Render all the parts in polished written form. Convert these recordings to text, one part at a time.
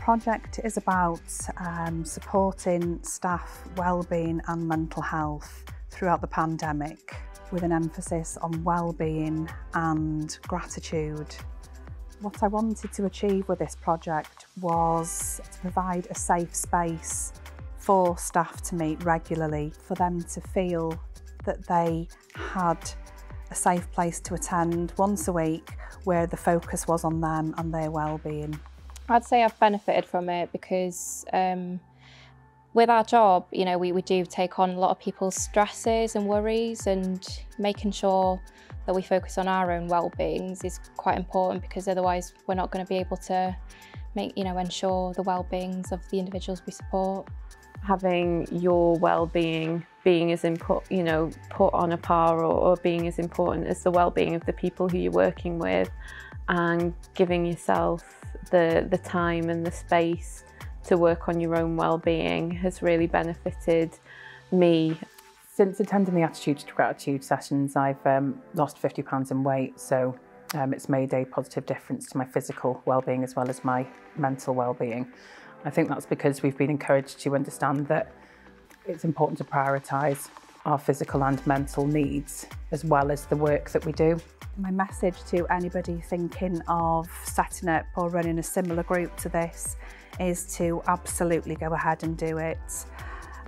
project is about supporting staff wellbeing and mental health throughout the pandemic, with an emphasis on wellbeing and gratitude. What I wanted to achieve with this project was to provide a safe space for staff to meet regularly, for them to feel that they had a safe place to attend once a week where the focus was on them and their well-being. I'd say I've benefited from it because with our job, you know, we do take on a lot of people's stresses and worries, and making sure that we focus on our own well-beings is quite important, because otherwise we're not going to be able to ensure the well-beings of the individuals we support. Having your well-being being as important, put on a par or being as important as the well-being of the people who you're working with, and giving yourself the time and the space to work on your own well-being has really benefited me. Since attending the Attitude to Gratitude sessions, I've lost 50 pounds in weight, so it's made a positive difference to my physical well-being as well as my mental well-being. I think that's because we've been encouraged to understand that it's important to prioritise our physical and mental needs as well as the work that we do. My message to anybody thinking of setting up or running a similar group to this is to absolutely go ahead and do it.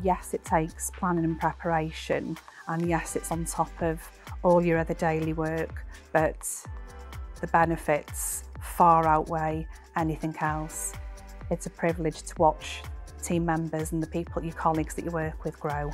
Yes, it takes planning and preparation, and yes, it's on top of all your other daily work, but the benefits far outweigh anything else. It's a privilege to watch team members and the people, your colleagues that you work with, grow.